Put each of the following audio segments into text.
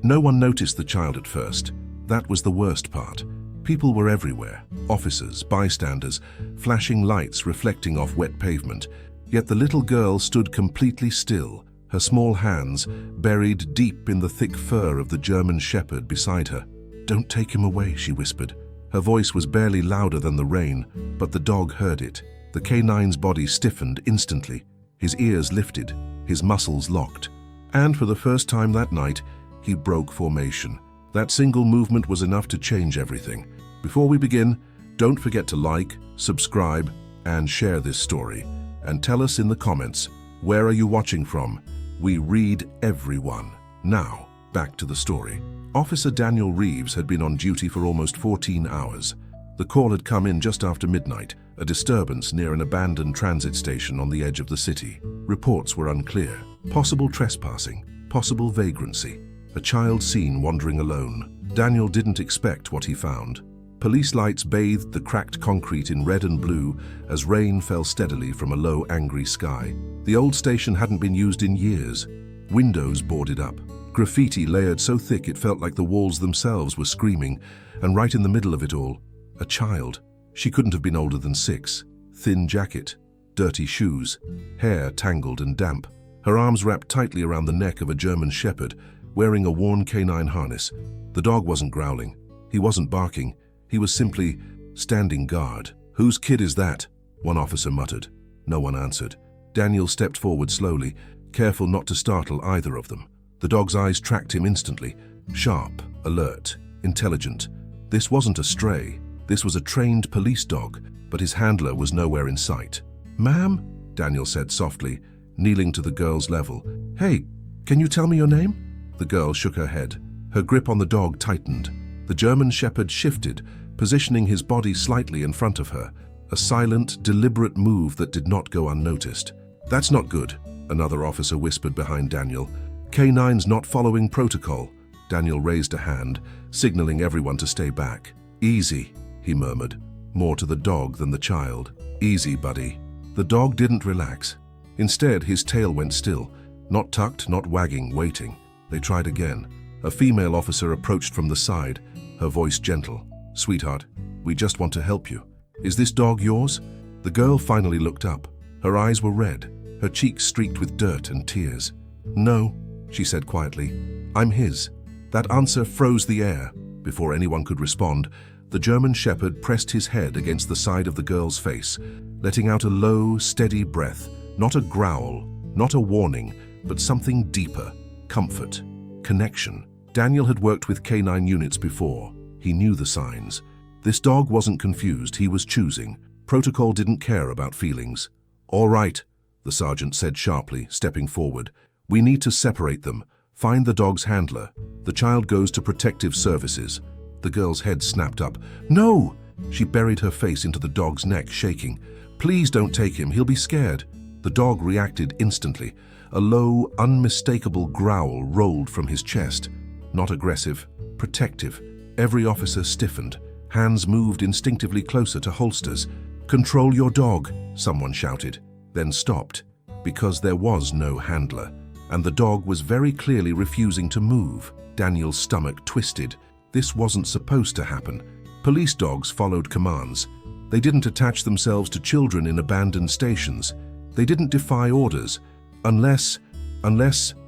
No one noticed the child at first. That was the worst part. People were everywhere, officers, bystanders, flashing lights reflecting off wet pavement. Yet the little girl stood completely still, her small hands buried deep in the thick fur of the German shepherd beside her. "Don't take him away," she whispered. Her voice was barely louder than the rain, but the dog heard it. The canine's body stiffened instantly. His ears lifted, his muscles locked. And for the first time that night, he broke formation. That single movement was enough to change everything. Before we begin, don't forget to like, subscribe, and share this story. And tell us in the comments, where are you watching from? We read everyone. Now, back to the story. Officer Daniel Reeves had been on duty for almost 14 hours. The call had come in just after midnight, a disturbance near an abandoned transit station on the edge of the city. Reports were unclear. Possible trespassing, possible vagrancy, a child seen wandering alone. Daniel didn't expect what he found. Police lights bathed the cracked concrete in red and blue as rain fell steadily from a low, angry sky. The old station hadn't been used in years. Windows boarded up. Graffiti layered so thick it felt like the walls themselves were screaming, and right in the middle of it all, a child. She couldn't have been older than 6. Thin jacket, dirty shoes, hair tangled and damp. Her arms wrapped tightly around the neck of a German shepherd, wearing a worn canine harness. The dog wasn't growling. He wasn't barking. He was simply standing guard. "Whose kid is that?" one officer muttered. No one answered. Daniel stepped forward slowly, careful not to startle either of them. The dog's eyes tracked him instantly. Sharp, alert, intelligent. This wasn't a stray. This was a trained police dog, but his handler was nowhere in sight. "Ma'am?" Daniel said softly, kneeling to the girl's level. "Hey, can you tell me your name?" The girl shook her head. Her grip on the dog tightened. The German shepherd shifted, positioning his body slightly in front of her. A silent, deliberate move that did not go unnoticed. "That's not good," another officer whispered behind Daniel. "K9's not following protocol." Daniel raised a hand, signaling everyone to stay back. "Easy," he murmured, more to the dog than the child. "Easy, buddy." The dog didn't relax. Instead, his tail went still, not tucked, not wagging, waiting. They tried again. A female officer approached from the side, her voice gentle. "Sweetheart, we just want to help you. Is this dog yours?" The girl finally looked up. Her eyes were red, her cheeks streaked with dirt and tears. "No," she said quietly. "I'm his." That answer froze the air. Before anyone could respond, the German shepherd pressed his head against the side of the girl's face, letting out a low, steady breath. Not a growl, not a warning, but something deeper. Comfort. Connection. Daniel had worked with canine units before. He knew the signs. This dog wasn't confused, he was choosing. Protocol didn't care about feelings. "All right," the sergeant said sharply, stepping forward. "We need to separate them. Find the dog's handler. The child goes to protective services." The girl's head snapped up. "No!" She buried her face into the dog's neck, shaking. "Please don't take him, he'll be scared." The dog reacted instantly. A low, unmistakable growl rolled from his chest. Not aggressive, protective. Every officer stiffened. Hands moved instinctively closer to holsters. "Control your dog," someone shouted, then stopped, because there was no handler, and the dog was very clearly refusing to move. Daniel's stomach twisted. This wasn't supposed to happen. Police dogs followed commands. They didn't attach themselves to children in abandoned stations. They didn't defy orders, unless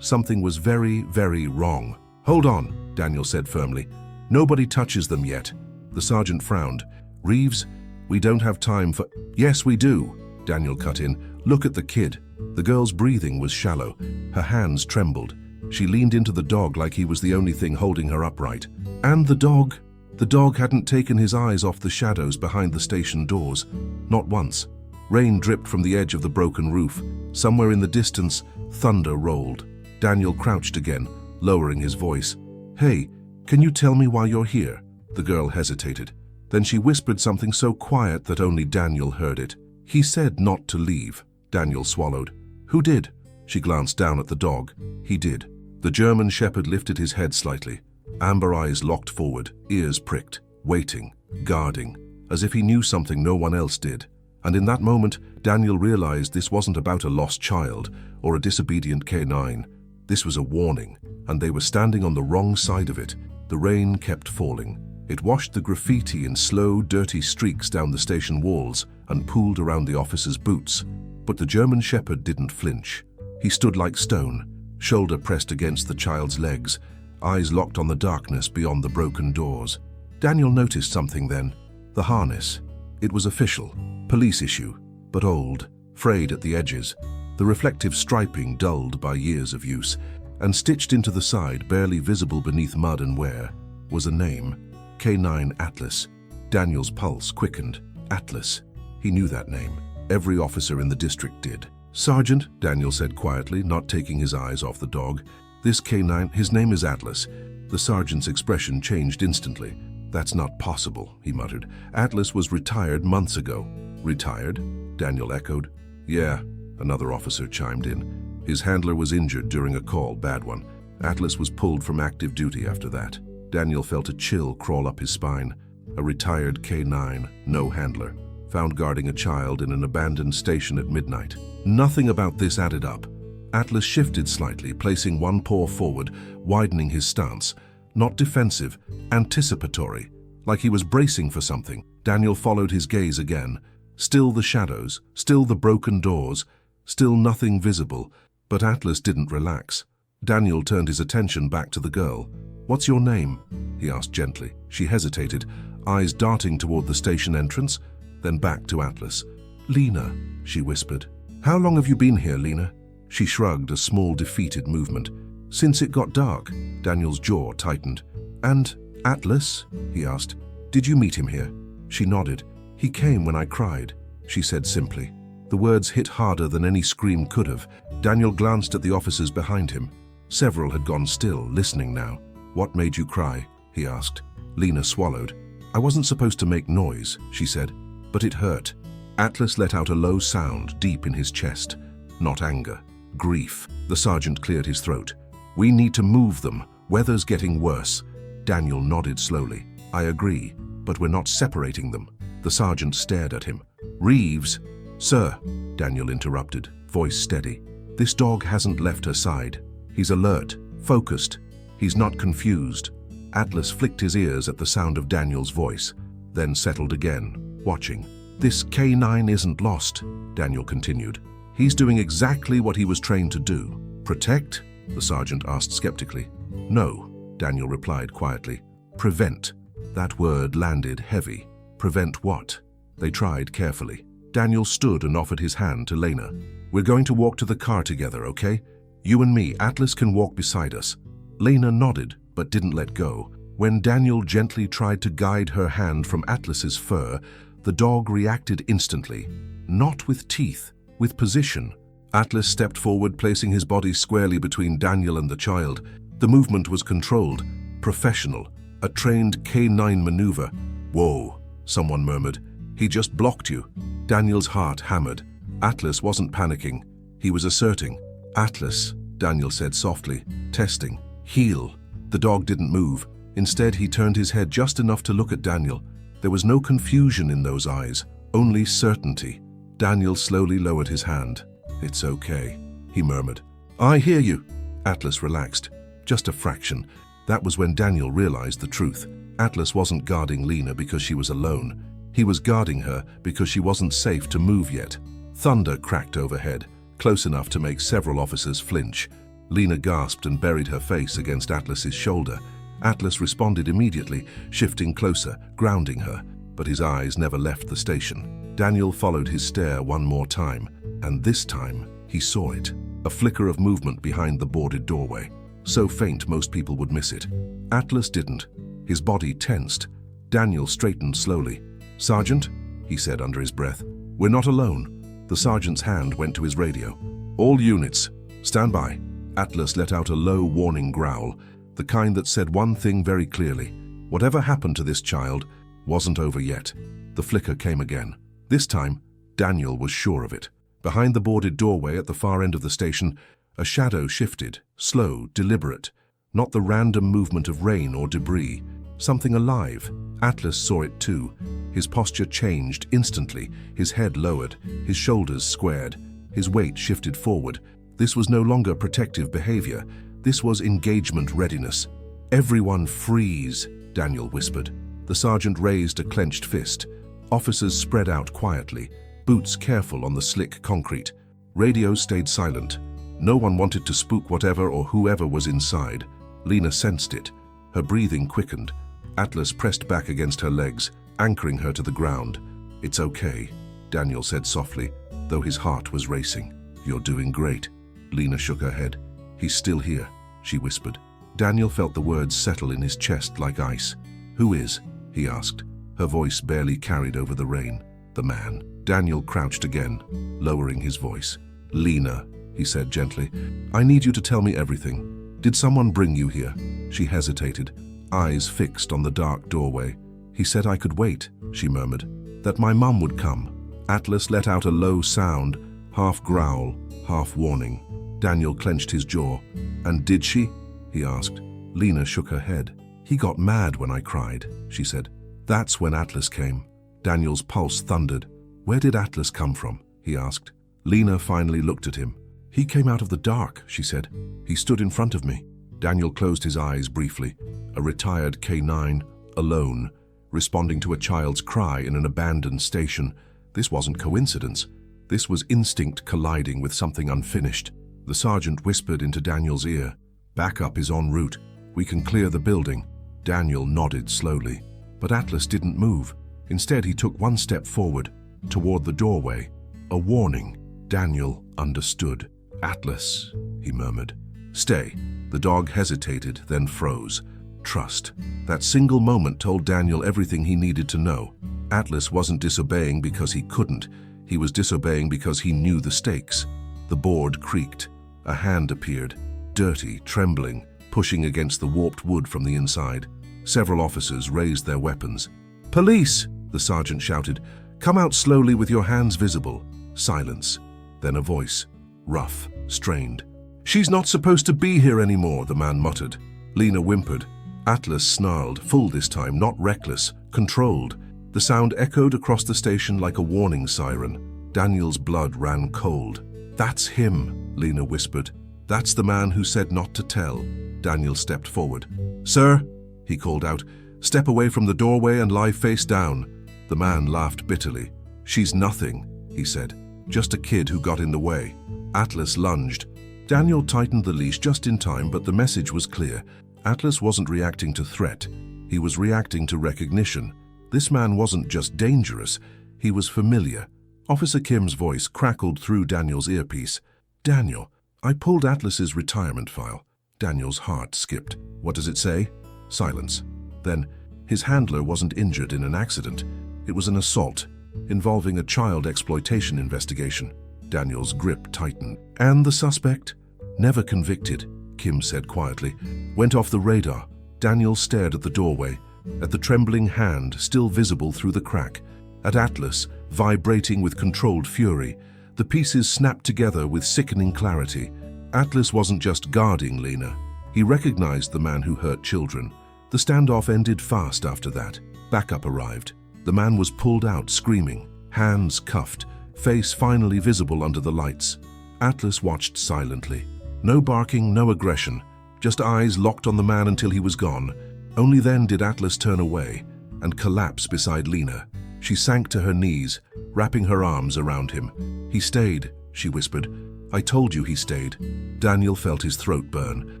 something was very, very wrong. "Hold on," Daniel said firmly. "Nobody touches them yet." The sergeant frowned. "Reeves, we don't have time for—" "Yes, we do," Daniel cut in. "Look at the kid." The girl's breathing was shallow. Her hands trembled. She leaned into the dog like he was the only thing holding her upright. And the dog hadn't taken his eyes off the shadows behind the station doors. Not once. Rain dripped from the edge of the broken roof. Somewhere in the distance, thunder rolled. Daniel crouched again, lowering his voice. "Hey, can you tell me why you're here?" The girl hesitated. Then she whispered something so quiet that only Daniel heard it. "He said not to leave." Daniel swallowed. "Who did?" She glanced down at the dog. "He did." The German shepherd lifted his head slightly. Amber eyes locked forward, ears pricked, waiting, guarding, as if he knew something no one else did. And in that moment, Daniel realized this wasn't about a lost child or a disobedient K9. This was a warning, and they were standing on the wrong side of it. The rain kept falling. It washed the graffiti in slow, dirty streaks down the station walls and pooled around the officers' boots. But the German shepherd didn't flinch. He stood like stone, shoulder pressed against the child's legs, eyes locked on the darkness beyond the broken doors. Daniel noticed something then. The harness. It was official, police issue, but old, frayed at the edges, the reflective striping dulled by years of use, and stitched into the side, barely visible beneath mud and wear, was a name, K9 Atlas. Daniel's pulse quickened. Atlas. He knew that name. Every officer in the district did. "Sergeant," Daniel said quietly, not taking his eyes off the dog. "This K9, his name is Atlas." The sergeant's expression changed instantly. "That's not possible," he muttered. "Atlas was retired months ago." "Retired?" Daniel echoed. "Yeah," another officer chimed in. "His handler was injured during a call, bad one. Atlas was pulled from active duty after that." Daniel felt a chill crawl up his spine. A retired K9, no handler, found guarding a child in an abandoned station at midnight. Nothing about this added up. Atlas shifted slightly, placing one paw forward, widening his stance. Not defensive, anticipatory, like he was bracing for something. Daniel followed his gaze again. Still the shadows, still the broken doors, still nothing visible, but Atlas didn't relax. Daniel turned his attention back to the girl. "What's your name?" he asked gently. She hesitated, eyes darting toward the station entrance, then back to Atlas. "Lena," she whispered. "How long have you been here, Lena?" She shrugged, a small defeated movement. "Since it got dark." Daniel's jaw tightened. "And Atlas?" he asked. "Did you meet him here?" She nodded. "He came when I cried," she said simply. The words hit harder than any scream could have. Daniel glanced at the officers behind him. Several had gone still, listening now. "What made you cry?" he asked. Lena swallowed. "I wasn't supposed to make noise," she said, "but it hurt." Atlas let out a low sound deep in his chest. Not anger, grief. The sergeant cleared his throat. "We need to move them. Weather's getting worse." Daniel nodded slowly. "I agree, but we're not separating them." The sergeant stared at him. "Reeves." "Sir," Daniel interrupted, voice steady. "This dog hasn't left her side. He's alert, focused. He's not confused." Atlas flicked his ears at the sound of Daniel's voice, then settled again, watching. "This K9 isn't lost," Daniel continued. "He's doing exactly what he was trained to do." "Protect?" the sergeant asked skeptically. "No," Daniel replied quietly. "Prevent." That word landed heavy. Prevent what? They tried carefully. Daniel stood and offered his hand to Lena. "We're going to walk to the car together, okay? You and me. Atlas can walk beside us." Lena nodded, but didn't let go. When Daniel gently tried to guide her hand from Atlas's fur, the dog reacted instantly. Not with teeth, with position. Atlas stepped forward, placing his body squarely between Daniel and the child. The movement was controlled, professional, a trained K9 maneuver. "Whoa," someone murmured. "He just blocked you." Daniel's heart hammered. Atlas wasn't panicking. He was asserting. "Atlas," Daniel said softly, testing. "Heel." The dog didn't move. Instead, he turned his head just enough to look at Daniel. There was no confusion in those eyes, only certainty. Daniel slowly lowered his hand. "It's okay," he murmured. "I hear you." Atlas relaxed. Just a fraction. That was when Daniel realized the truth. Atlas wasn't guarding Lena because she was alone. He was guarding her because she wasn't safe to move yet. Thunder cracked overhead, close enough to make several officers flinch. Lena gasped and buried her face against Atlas's shoulder. Atlas responded immediately, shifting closer, grounding her, but his eyes never left the station. Daniel followed his stare one more time, and this time he saw it. A flicker of movement behind the boarded doorway. So faint most people would miss it. Atlas didn't. His body tensed. Daniel straightened slowly. "Sergeant," he said under his breath, "we're not alone." The sergeant's hand went to his radio. "All units, stand by." Atlas let out a low warning growl, the kind that said one thing very clearly. Whatever happened to this child wasn't over yet. The flicker came again. This time, Daniel was sure of it. Behind the boarded doorway at the far end of the station, a shadow shifted, slow, deliberate. Not the random movement of rain or debris. Something alive. Atlas saw it too. His posture changed instantly, his head lowered, his shoulders squared, his weight shifted forward. This was no longer protective behavior. This was engagement readiness. "Everyone freeze," Daniel whispered. The sergeant raised a clenched fist. Officers spread out quietly, boots careful on the slick concrete. Radios stayed silent. No one wanted to spook whatever or whoever was inside. Lena sensed it. Her breathing quickened. Atlas pressed back against her legs, anchoring her to the ground. "It's okay," Daniel said softly, though his heart was racing. "You're doing great." Lena shook her head. "He's still here," she whispered. Daniel felt the words settle in his chest like ice. "Who is?" he asked. Her voice barely carried over the rain. "The man." Daniel crouched again, lowering his voice. "Lena," he said gently, "I need you to tell me everything. Did someone bring you here?" She hesitated, eyes fixed on the dark doorway. "He said I could wait," she murmured. "That my mum would come." Atlas let out a low sound, half growl, half warning. Daniel clenched his jaw. "And did she?" he asked. Lena shook her head. "He got mad when I cried," she said. "That's when Atlas came." Daniel's pulse thundered. "Where did Atlas come from?" he asked. Lena finally looked at him. "He came out of the dark," she said. "He stood in front of me." Daniel closed his eyes briefly. A retired K9, alone, responding to a child's cry in an abandoned station. This wasn't coincidence. This was instinct colliding with something unfinished. The sergeant whispered into Daniel's ear, "Backup is en route. We can clear the building." Daniel nodded slowly, but Atlas didn't move. Instead, he took one step forward, toward the doorway. A warning. Daniel understood. "Atlas," he murmured. "Stay." The dog hesitated, then froze. Trust. That single moment told Daniel everything he needed to know. Atlas wasn't disobeying because he couldn't. He was disobeying because he knew the stakes. The board creaked. A hand appeared, dirty, trembling, pushing against the warped wood from the inside. Several officers raised their weapons. "Police!" the sergeant shouted. "Come out slowly with your hands visible." Silence. Then a voice. Rough, strained. "She's not supposed to be here anymore," the man muttered. Lena whimpered. Atlas snarled, full this time, not reckless, controlled. The sound echoed across the station like a warning siren. Daniel's blood ran cold. "That's him," Lena whispered. "That's the man who said not to tell." Daniel stepped forward. "Sir," he called out, "step away from the doorway and lie face down." The man laughed bitterly. "She's nothing," he said. "Just a kid who got in the way." Atlas lunged. Daniel tightened the leash just in time, but the message was clear. Atlas wasn't reacting to threat. He was reacting to recognition. This man wasn't just dangerous, he was familiar. Officer Kim's voice crackled through Daniel's earpiece. "Daniel, I pulled Atlas's retirement file." Daniel's heart skipped. "What does it say?" Silence. Then, his handler wasn't injured in an accident. It was an assault, involving a child exploitation investigation. Daniel's grip tightened. "And the suspect?" "Never convicted," Kim said quietly. "Went off the radar." Daniel stared at the doorway, at the trembling hand still visible through the crack, at Atlas, vibrating with controlled fury. The pieces snapped together with sickening clarity. Atlas wasn't just guarding Lena. He recognized the man who hurt children. The standoff ended fast after that. Backup arrived. The man was pulled out, screaming, hands cuffed, face finally visible under the lights. Atlas watched silently. No barking, no aggression, just eyes locked on the man until he was gone. Only then did Atlas turn away and collapse beside Lena. She sank to her knees, wrapping her arms around him. "He stayed," she whispered. "I told you he stayed." Daniel felt his throat burn.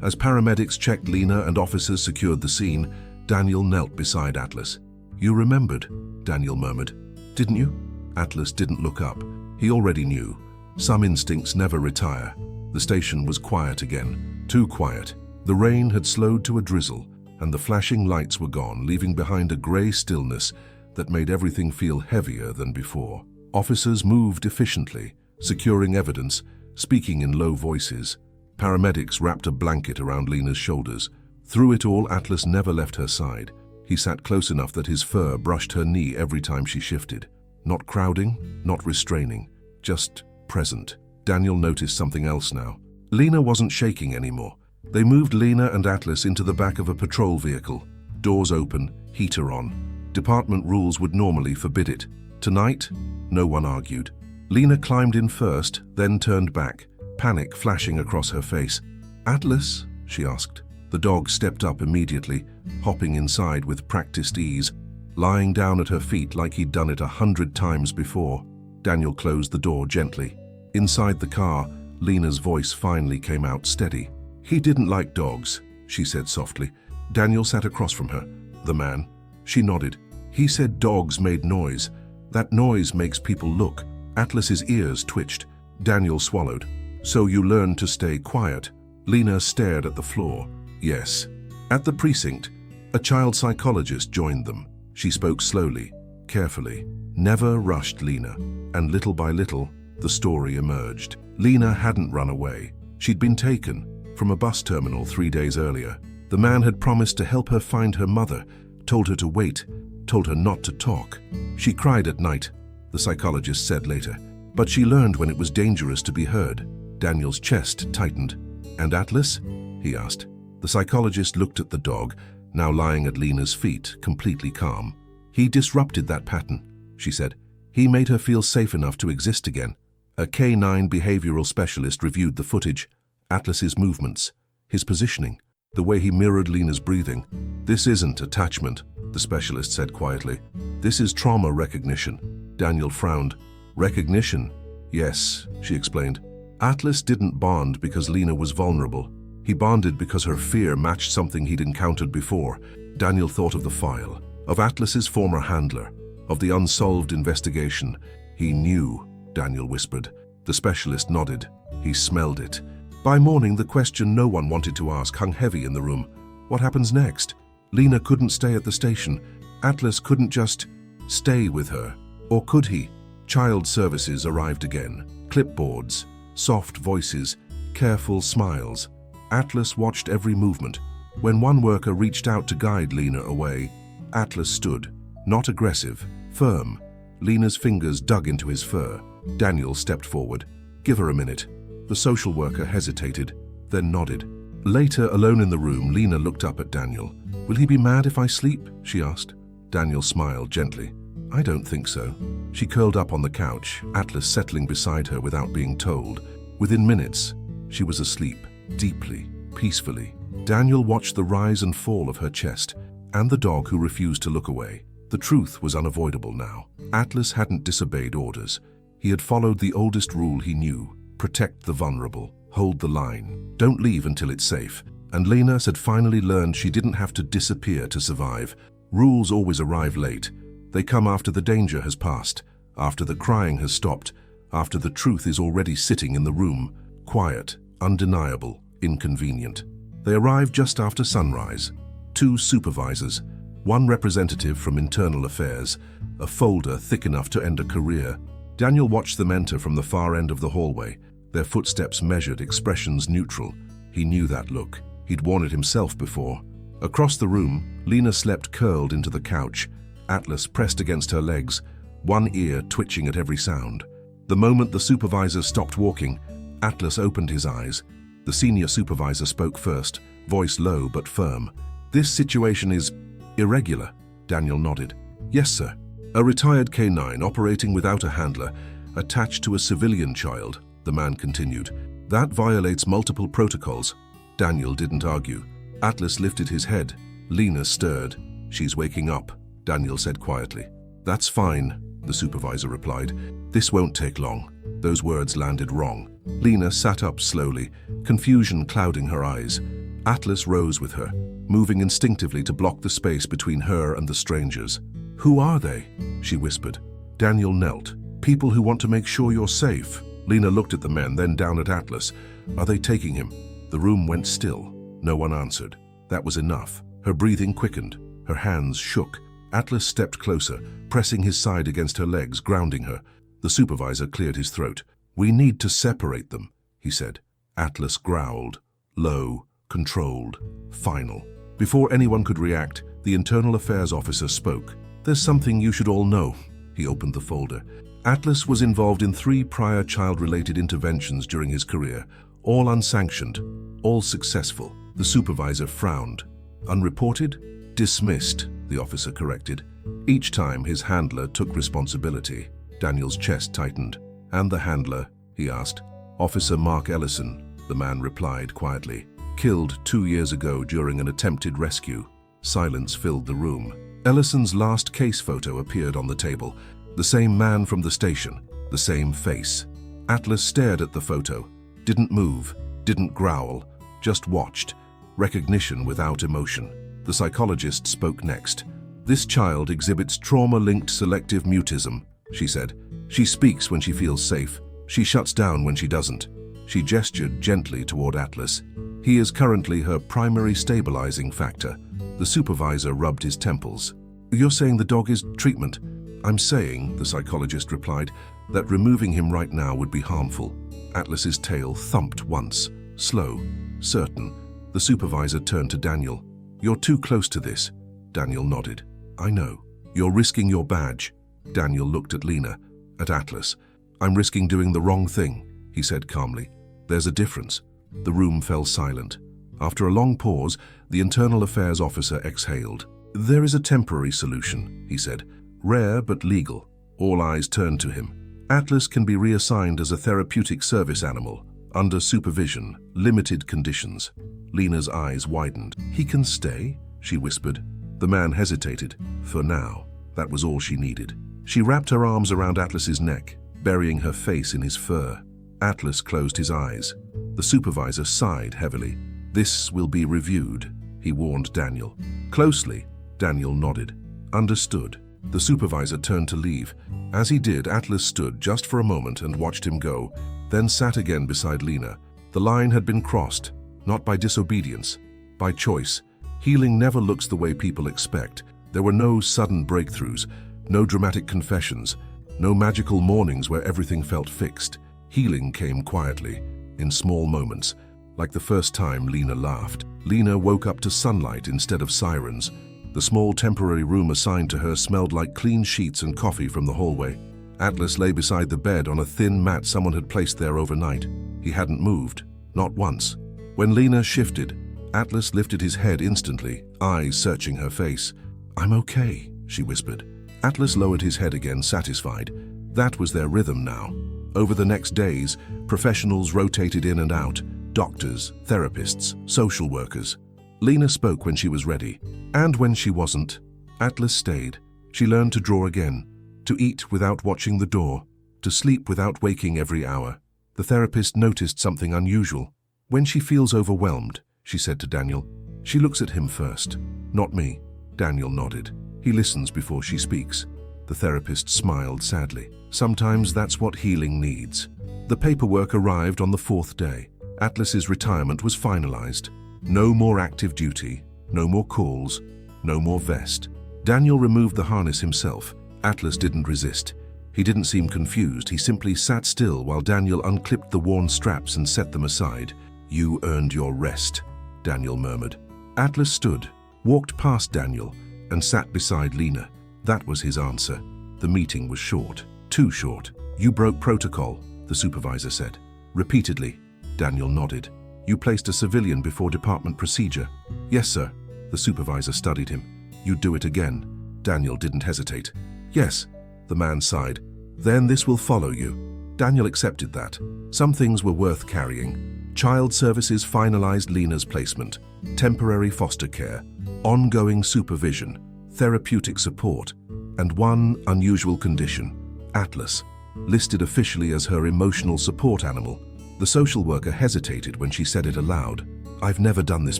As paramedics checked Lena and officers secured the scene, Daniel knelt beside Atlas. "You remembered," Daniel murmured. "Didn't you?" Atlas didn't look up. He already knew. Some instincts never retire. The station was quiet again. Too quiet. The rain had slowed to a drizzle, and the flashing lights were gone, leaving behind a grey stillness that made everything feel heavier than before. Officers moved efficiently, securing evidence, speaking in low voices. Paramedics wrapped a blanket around Lena's shoulders. Through it all, Atlas never left her side. He sat close enough that his fur brushed her knee every time she shifted. Not crowding, not restraining, just present. Daniel noticed something else now. Lena wasn't shaking anymore. They moved Lena and Atlas into the back of a patrol vehicle. Doors open, heater on. Department rules would normally forbid it. Tonight, no one argued. Lena climbed in first, then turned back. panic flashing across her face. "Atlas?" she asked. The dog stepped up immediately, hopping inside with practiced ease, lying down at her feet like he'd done it 100 times before. Daniel closed the door gently. Inside the car, Lena's voice finally came out steady. "He didn't like dogs," she said softly. Daniel sat across from her. "The man?" She nodded. "He said dogs made noise. That noise makes people look." Atlas's ears twitched. Daniel swallowed. "So you learned to stay quiet?" Lena stared at the floor. "Yes." At the precinct, a child psychologist joined them. She spoke slowly, carefully, never rushed Lena, and little by little, the story emerged. Lena hadn't run away. She'd been taken from a bus terminal 3 days earlier. The man had promised to help her find her mother, told her to wait, told her not to talk. She cried at night, the psychologist said later, but she learned when it was dangerous to be heard. Daniel's chest tightened. "And Atlas?" he asked. The psychologist looked at the dog, now lying at Lena's feet, completely calm. "He disrupted that pattern," she said. "He made her feel safe enough to exist again." A K9 behavioral specialist reviewed the footage, Atlas's movements, his positioning, the way he mirrored Lena's breathing. "This isn't attachment," the specialist said quietly. "This is trauma recognition." Daniel frowned. "Recognition?" "Yes," she explained. Atlas didn't bond because Lena was vulnerable. He bonded because her fear matched something he'd encountered before. Daniel thought of the file, of Atlas's former handler, of the unsolved investigation. "He knew," Daniel whispered. The specialist nodded. He smelled it. By morning, the question no one wanted to ask hung heavy in the room. What happens next? Lena couldn't stay at the station. Atlas couldn't just stay with her. Or could he? Child services arrived again. Clipboards, soft voices, careful smiles. Atlas watched every movement. When one worker reached out to guide Lena away, Atlas stood, not aggressive, firm. Lena's fingers dug into his fur. Daniel stepped forward. "Give her a minute." The social worker hesitated, then nodded. Later, alone in the room, Lena looked up at Daniel. "Will he be mad if I sleep?" she asked. Daniel smiled gently. "I don't think so." She curled up on the couch, Atlas settling beside her without being told. Within minutes, she was asleep, deeply, peacefully. Daniel watched the rise and fall of her chest, and the dog who refused to look away. The truth was unavoidable now. Atlas hadn't disobeyed orders. He had followed the oldest rule he knew: protect the vulnerable, hold the line, don't leave until it's safe. And Lena had finally learned she didn't have to disappear to survive. Rules always arrive late. They come after the danger has passed, after the crying has stopped, after the truth is already sitting in the room, quiet, undeniable, inconvenient. They arrived just after sunrise. 2 supervisors, 1 representative from internal affairs, a folder thick enough to end a career. Daniel watched them enter from the far end of the hallway, their footsteps measured, expressions neutral. He knew that look. He'd worn it himself before. Across the room, Lena slept curled into the couch, Atlas pressed against her legs, one ear twitching at every sound. The moment the supervisor stopped walking, Atlas opened his eyes. The senior supervisor spoke first, voice low but firm. "This situation is irregular," Daniel nodded. "Yes, sir." "A retired K9 operating without a handler, attached to a civilian child," the man continued. "That violates multiple protocols." Daniel didn't argue. Atlas lifted his head. Lena stirred. "She's waking up," Daniel said quietly. "That's fine," the supervisor replied. "This won't take long." Those words landed wrong. Lena sat up slowly, confusion clouding her eyes. Atlas rose with her, moving instinctively to block the space between her and the strangers. "Who are they?" she whispered. Daniel knelt. "People who want to make sure you're safe." Lena looked at the men, then down at Atlas. "Are they taking him?" The room went still. No one answered. That was enough. Her breathing quickened. Her hands shook. Atlas stepped closer, pressing his side against her legs, grounding her. The supervisor cleared his throat. "We need to separate them," he said. Atlas growled. Low, controlled, final. Before anyone could react, the internal affairs officer spoke. "There's something you should all know." He opened the folder. Atlas was involved in 3 prior child-related interventions during his career, all unsanctioned, all successful. The supervisor frowned. "Unreported?" "Dismissed," the officer corrected. Each time his handler took responsibility. Daniel's chest tightened. "And the handler?" he asked. Officer Mark Ellison, the man replied quietly. Killed 2 years ago during an attempted rescue. Silence filled the room. Ellison's last case photo appeared on the table. The same man from the station, the same face. Atlas stared at the photo. Didn't move, didn't growl, just watched. Recognition without emotion. The psychologist spoke next. This child exhibits trauma-linked selective mutism, she said. She speaks when she feels safe. She shuts down when she doesn't. She gestured gently toward Atlas. He is currently her primary stabilizing factor. The supervisor rubbed his temples. You're saying the dog is treatment? I'm saying, the psychologist replied, that removing him right now would be harmful. Atlas's tail thumped once. Slow, certain. The supervisor turned to Daniel. You're too close to this. Daniel nodded. I know. You're risking your badge. Daniel looked at Lena, at Atlas. I'm risking doing the wrong thing, he said calmly. There's a difference. The room fell silent. After a long pause, the internal affairs officer exhaled. There is a temporary solution, he said. Rare but legal. All eyes turned to him. Atlas can be reassigned as a therapeutic service animal, under supervision, limited conditions. Lena's eyes widened. He can stay? She whispered. The man hesitated. For now. That was all she needed. She wrapped her arms around Atlas's neck, burying her face in his fur. Atlas closed his eyes. The supervisor sighed heavily. This will be reviewed, he warned Daniel. Closely, Daniel nodded. Understood. The supervisor turned to leave. As he did, Atlas stood just for a moment and watched him go, then sat again beside Lena. The line had been crossed, not by disobedience, by choice. Healing never looks the way people expect. There were no sudden breakthroughs, no dramatic confessions, no magical mornings where everything felt fixed. Healing came quietly, in small moments, like the first time Lena laughed. Lena woke up to sunlight instead of sirens. The small temporary room assigned to her smelled like clean sheets and coffee from the hallway. Atlas lay beside the bed on a thin mat someone had placed there overnight. He hadn't moved, not once. When Lena shifted, Atlas lifted his head instantly, eyes searching her face. I'm okay, she whispered. Atlas lowered his head again, satisfied. That was their rhythm now. Over the next days, professionals rotated in and out. Doctors, therapists, social workers. Lena spoke when she was ready, and when she wasn't. Atlas stayed. She learned to draw again, to eat without watching the door, to sleep without waking every hour. The therapist noticed something unusual. When she feels overwhelmed, she said to Daniel, she looks at him first, not me. Daniel nodded. He listens before she speaks. The therapist smiled sadly. Sometimes that's what healing needs. The paperwork arrived on the 4th day. Atlas's retirement was finalized. No more active duty, no more calls, no more vest. Daniel removed the harness himself. Atlas didn't resist. He didn't seem confused. He simply sat still while Daniel unclipped the worn straps and set them aside. You earned your rest, Daniel murmured. Atlas stood, walked past Daniel, and sat beside Lena. That was his answer. The meeting was short, too short. You broke protocol, the supervisor said. Repeatedly. Daniel nodded. You placed a civilian before department procedure. Yes, sir. The supervisor studied him. You'd do it again. Daniel didn't hesitate. Yes, the man sighed. Then this will follow you. Daniel accepted that. Some things were worth carrying. Child Services finalized Lena's placement. Temporary foster care. Ongoing supervision. Therapeutic support. And one unusual condition. Atlas. Listed officially as her emotional support animal. The social worker hesitated when she said it aloud. I've never done this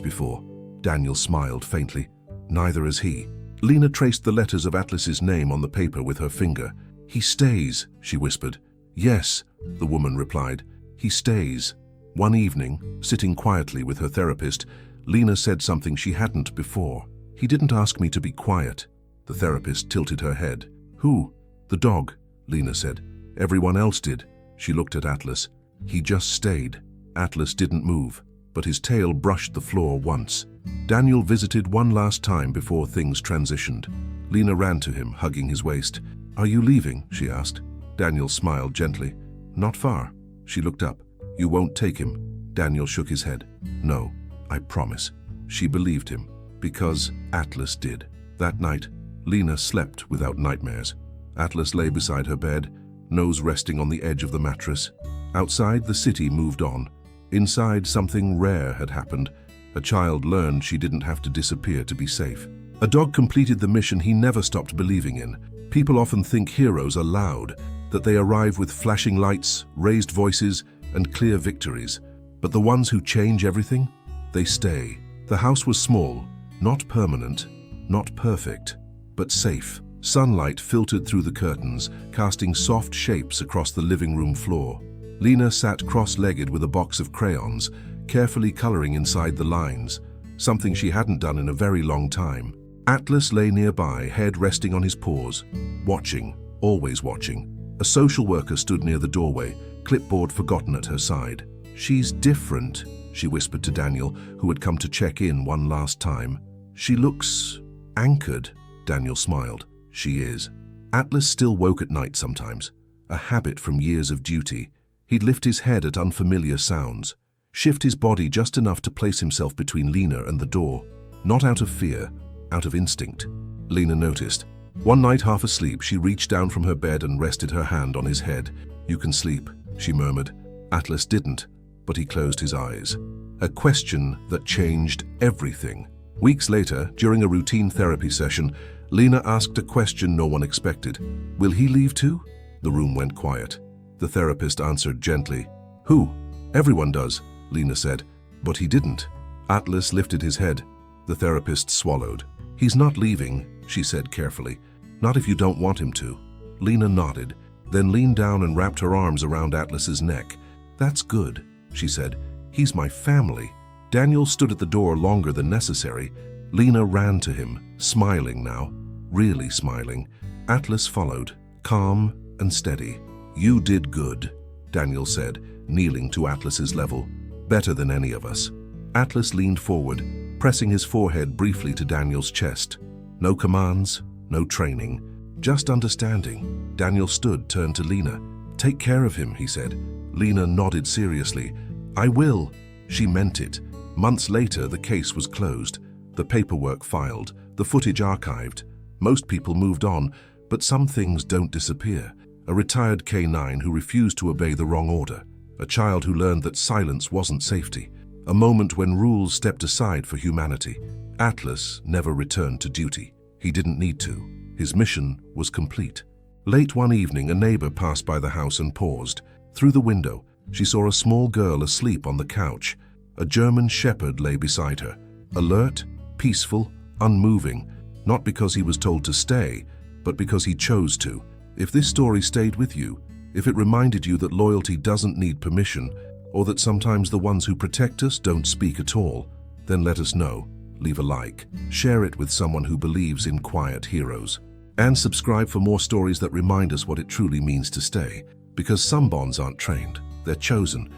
before. Daniel smiled faintly. Neither has he. Lena traced the letters of Atlas's name on the paper with her finger. He stays, she whispered. Yes, the woman replied. He stays. One evening, sitting quietly with her therapist, Lena said something she hadn't before. He didn't ask me to be quiet. The therapist tilted her head. Who? The dog, Lena said. Everyone else did. She looked at Atlas. He just stayed. Atlas didn't move, but his tail brushed the floor once. Daniel visited one last time before things transitioned. Lena ran to him, hugging his waist. Are you leaving? She asked. Daniel smiled gently. Not far. She looked up. You won't take him. Daniel shook his head. No, I promise. She believed him, because Atlas did. That night, Lena slept without nightmares. Atlas lay beside her bed, nose resting on the edge of the mattress. Outside, the city moved on. Inside, something rare had happened. A child learned she didn't have to disappear to be safe. A dog completed the mission he never stopped believing in. People often think heroes are loud, that they arrive with flashing lights, raised voices, and clear victories. But the ones who change everything, they stay. The house was small, not permanent, not perfect, but safe. Sunlight filtered through the curtains, casting soft shapes across the living room floor. Lena sat cross-legged with a box of crayons, carefully coloring inside the lines, something she hadn't done in a very long time. Atlas lay nearby, head resting on his paws, watching, always watching. A social worker stood near the doorway, clipboard forgotten at her side. "She's different," she whispered to Daniel, who had come to check in one last time. "She looks anchored," Daniel smiled. "She is." Atlas still woke at night sometimes, a habit from years of duty. He'd lift his head at unfamiliar sounds, shift his body just enough to place himself between Lena and the door. Not out of fear, out of instinct. Lena noticed. One night, half asleep, she reached down from her bed and rested her hand on his head. "You can sleep," she murmured. Atlas didn't, but he closed his eyes. A question that changed everything. Weeks later, during a routine therapy session, Lena asked a question no one expected. "Will he leave too?" The room went quiet. The therapist answered gently. "Who?" "Everyone does," Lena said. "But he didn't." Atlas lifted his head. The therapist swallowed. "He's not leaving," she said carefully. "Not if you don't want him to." Lena nodded, then leaned down and wrapped her arms around Atlas's neck. "That's good," she said. "He's my family." Daniel stood at the door longer than necessary. Lena ran to him, smiling now, really smiling. Atlas followed, calm and steady. "You did good," Daniel said, kneeling to Atlas's level. "Better than any of us." Atlas leaned forward, pressing his forehead briefly to Daniel's chest. No commands, no training, just understanding. Daniel stood, turned to Lena. "Take care of him," he said. Lena nodded seriously. "I will." She meant it. Months later, the case was closed, the paperwork filed, the footage archived. Most people moved on, but some things don't disappear. A retired K9 who refused to obey the wrong order. A child who learned that silence wasn't safety. A moment when rules stepped aside for humanity. Atlas never returned to duty. He didn't need to. His mission was complete. Late one evening, a neighbor passed by the house and paused. Through the window, she saw a small girl asleep on the couch. A German shepherd lay beside her, alert, peaceful, unmoving, not because he was told to stay, but because he chose to. If this story stayed with you, if it reminded you that loyalty doesn't need permission, or that sometimes the ones who protect us don't speak at all, then let us know. Leave a like, share it with someone who believes in quiet heroes, and subscribe for more stories that remind us what it truly means to stay. Because some bonds aren't trained, they're chosen,